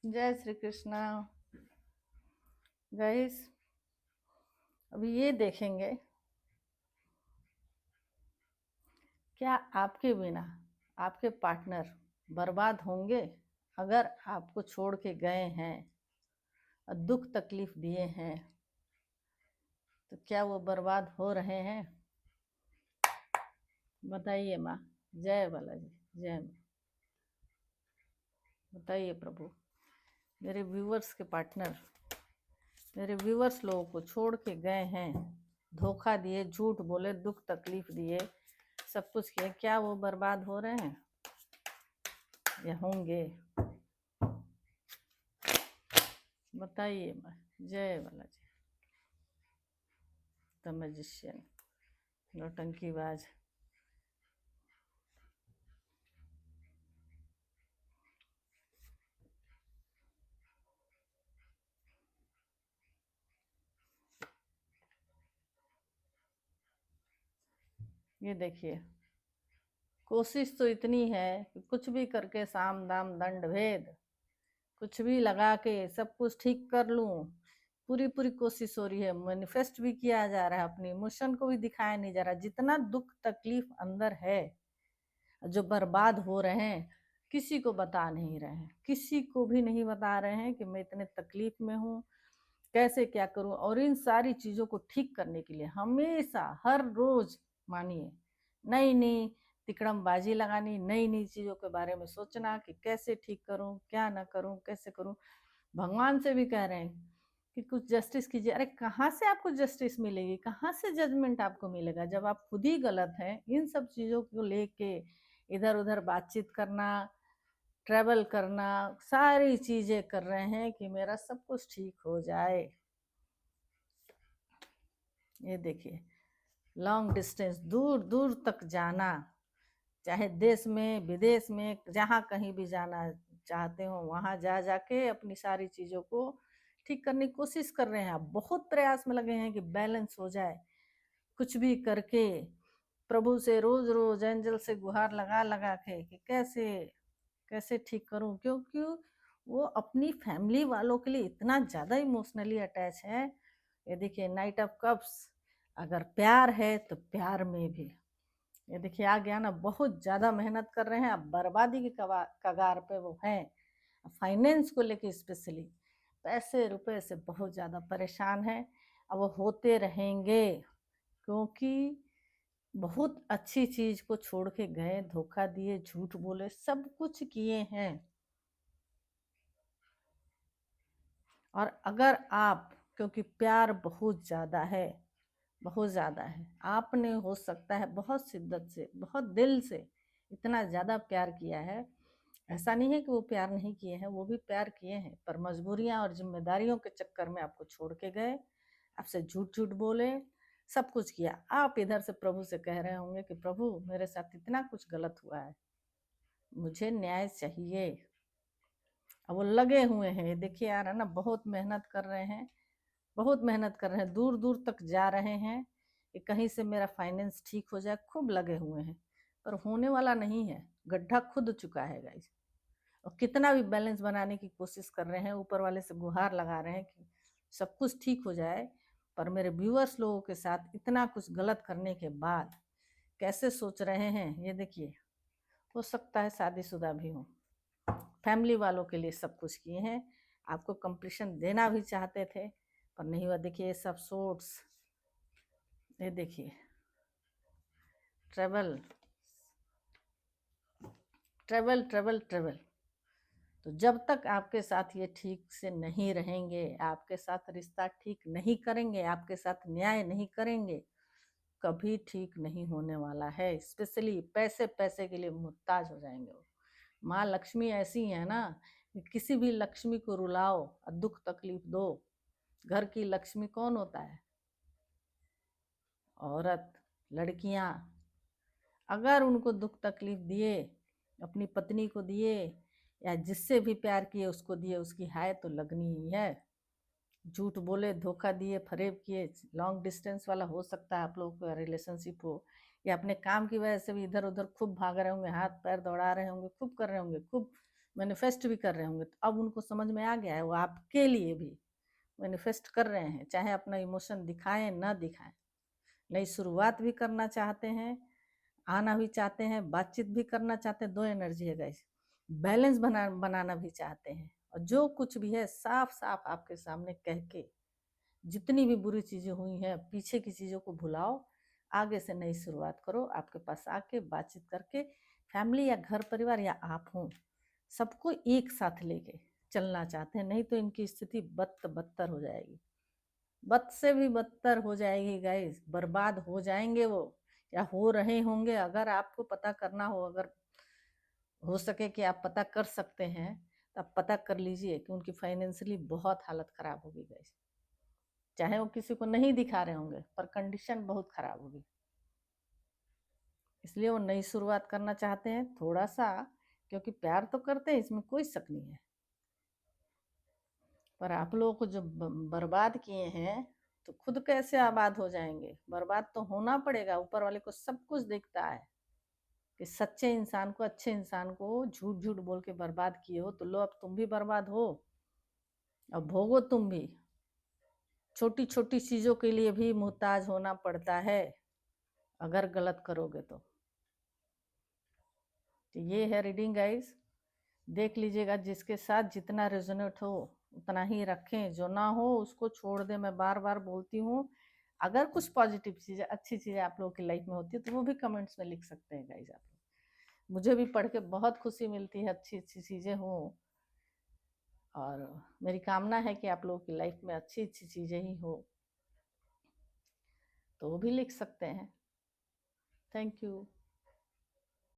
जय श्री कृष्णा। गाइस, अभी ये देखेंगे, क्या आपके बिना आपके पार्टनर बर्बाद होंगे? अगर आपको छोड़ के गए हैं और दुख तकलीफ दिए हैं, तो क्या वो बर्बाद हो रहे हैं? बताइए माँ। जय बालाजी। जय माँ। बताइए प्रभु। मेरे व्यूवर्स के पार्टनर, मेरे व्यूवर्स लोगों को छोड़ के गए हैं, धोखा दिए, झूठ बोले, दुख तकलीफ दिए, सब कुछ किए, क्या वो बर्बाद हो रहे हैं या होंगे? बताइए माँ। जय बालाजी। The magician, नौटंकीबाज। ये देखिए, कोशिश तो इतनी है कि कुछ भी करके साम दाम दंड भेद, कुछ भी लगा के सब कुछ ठीक कर लूं। पूरी पूरी कोशिश हो रही है, मैनिफेस्ट भी किया जा रहा है, अपनी इमोशन को भी दिखाया नहीं जा रहा। जितना दुख तकलीफ अंदर है, जो बर्बाद हो रहे हैं, किसी को बता नहीं रहे हैं, किसी को भी नहीं बता रहे हैं कि मैं इतने तकलीफ में हूँ, कैसे क्या करूं। और इन सारी चीजों को ठीक करने के लिए हमेशा हर रोज, मानिए, नई नई तिकड़मबाजी लगानी, नई नई चीजों के बारे में सोचना कि कैसे ठीक करूं, क्या ना करूं, कैसे करूं। भगवान से भी कह रहे हैं कि कुछ जस्टिस कीजिए। अरे कहाँ से आपको जस्टिस मिलेगी, कहाँ से जजमेंट आपको मिलेगा, जब आप खुद ही गलत हैं। इन सब चीजों को लेके इधर उधर बातचीत करना, ट्रैवल करना, सारी चीजें कर रहे हैं कि मेरा सब कुछ ठीक हो जाए। ये देखिए, लॉन्ग डिस्टेंस, दूर दूर तक जाना, चाहे देश में विदेश में, जहाँ कहीं भी जाना चाहते हो वहाँ जा जाके अपनी सारी चीज़ों को ठीक करने की कोशिश कर रहे हैं। आप बहुत प्रयास में लगे हैं कि बैलेंस हो जाए, कुछ भी करके प्रभु से रोज रोज एंजल से गुहार लगा लगा के कि कैसे कैसे ठीक करूं, क्योंकि वो अपनी फैमिली वालों के लिए इतना ज़्यादा इमोशनली अटैच है। ये देखिए, नाइट ऑफ कप्स। अगर प्यार है तो प्यार में भी, ये देखिए आ गया ना, बहुत ज़्यादा मेहनत कर रहे हैं, अब बर्बादी के कगार पे वो हैं। फाइनेंस को लेके स्पेशली पैसे रुपए से बहुत ज़्यादा परेशान है। अब वो होते रहेंगे, क्योंकि बहुत अच्छी चीज को छोड़ के गए, धोखा दिए, झूठ बोले, सब कुछ किए हैं। और अगर आप, क्योंकि प्यार बहुत ज़्यादा है, बहुत ज़्यादा है, आपने हो सकता है बहुत शिद्दत से, बहुत दिल से इतना ज़्यादा प्यार किया है। ऐसा नहीं है कि वो प्यार नहीं किए हैं, वो भी प्यार किए हैं, पर मजबूरियां और जिम्मेदारियों के चक्कर में आपको छोड़ के गए, आपसे झूठ झूठ बोले, सब कुछ किया। आप इधर से प्रभु से कह रहे होंगे कि प्रभु मेरे साथ इतना कुछ गलत हुआ है, मुझे न्याय चाहिए। अब वो लगे हुए हैं, देखिए यार, है ना, बहुत मेहनत कर रहे हैं, बहुत मेहनत कर रहे हैं, दूर दूर तक जा रहे हैं कि कहीं से मेरा फाइनेंस ठीक हो जाए, खूब लगे हुए हैं, पर होने वाला नहीं है, गड्ढा खुद चुका है गाइस। और कितना भी बैलेंस बनाने की कोशिश कर रहे हैं, ऊपर वाले से गुहार लगा रहे हैं कि सब कुछ ठीक हो जाए, पर मेरे व्यूअर्स लोगों के साथ इतना कुछ गलत करने के बाद कैसे सोच रहे हैं, ये देखिए। हो सकता है शादीशुदा भी हो, फैमिली वालों के लिए सब कुछ किए हैं, आपको कंप्लीशन देना भी चाहते थे, पर नहीं हुआ। देखिए ये सब सोर्ट्स, ये देखिए, ट्रेवल ट्रेवल ट्रेवल ट्रेवल। तो जब तक आपके साथ ये ठीक से नहीं रहेंगे, आपके साथ रिश्ता ठीक नहीं करेंगे, आपके साथ न्याय नहीं करेंगे, कभी ठीक नहीं होने वाला है। स्पेशली पैसे पैसे के लिए मुहताज हो जाएंगे वो। माँ लक्ष्मी ऐसी है ना, किसी भी लक्ष्मी को रुलाओ और दुख तकलीफ दो। घर की लक्ष्मी कौन होता है? औरत, लड़कियां। अगर उनको दुख तकलीफ दिए, अपनी पत्नी को दिए या जिससे भी प्यार किए उसको दिए, उसकी हाय तो लगनी ही है। झूठ बोले, धोखा दिए, फरेब किए, लॉन्ग डिस्टेंस वाला हो सकता है आप लोगों का रिलेशनशिप हो, या अपने काम की वजह से भी इधर उधर खूब भाग रहे होंगे, हाथ पैर दौड़ा रहे होंगे, खूब कर रहे होंगे, खूब मैनिफेस्ट भी कर रहे होंगे, तो अब उनको समझ में आ गया है वो आपके लिए भी मैनिफेस्ट कर रहे हैं, चाहे अपना इमोशन दिखाएं ना दिखाएं। नई शुरुआत भी करना चाहते हैं, आना भी चाहते हैं, बातचीत भी करना चाहते हैं, दो एनर्जी है गाइस। बैलेंस बनाना भी चाहते हैं, और जो कुछ भी है साफ साफ आपके सामने कह के, जितनी भी बुरी चीजें हुई हैं पीछे की चीजों को भुलाओ, आगे से नई शुरुआत करो। आपके पास आके बातचीत करके फैमिली या घर परिवार या आप हों, सबको एक साथ लेके चलना चाहते हैं, नहीं तो इनकी स्थिति बदतर हो जाएगी, बद से भी बदतर हो जाएगी गाइस, बर्बाद हो जाएंगे वो, या हो रहे होंगे। अगर आपको पता करना हो, अगर हो सके कि आप पता कर सकते हैं, तो आप पता कर लीजिए कि उनकी फाइनेंशियली बहुत हालत खराब होगी गाइस। चाहे वो किसी को नहीं दिखा रहे होंगे, पर कंडीशन बहुत खराब होगी। इसलिए वो नई शुरुआत करना चाहते हैं थोड़ा सा, क्योंकि प्यार तो करते हैं, इसमें कोई शक नहीं है, पर आप लोगों को जो बर्बाद किए हैं, तो खुद कैसे आबाद हो जाएंगे? बर्बाद तो होना पड़ेगा, ऊपर वाले को सब कुछ दिखता है कि सच्चे इंसान को, अच्छे इंसान को झूठ झूठ बोल के बर्बाद किए हो, तो लो अब तुम भी बर्बाद हो, अब भोगो तुम भी। छोटी छोटी चीजों के लिए भी मुहताज होना पड़ता है अगर गलत करोगे तो। ये है रीडिंग गाइस, देख लीजिएगा, जिसके साथ जितना रेजोनेट हो उतना ही रखें, जो ना हो उसको छोड़ दे। मैं बार बार बोलती हूँ, अगर कुछ पॉजिटिव चीजें, अच्छी चीजें आप लोगों की लाइफ में होती है, तो वो भी कमेंट्स में लिख सकते हैं गाइस आप लोग। मुझे भी पढ़ के बहुत खुशी मिलती है, अच्छी अच्छी चीजें हों, और मेरी कामना है कि आप लोगों की लाइफ में अच्छी अच्छी चीजें ही हो, तो वो भी लिख सकते हैं। Thank you.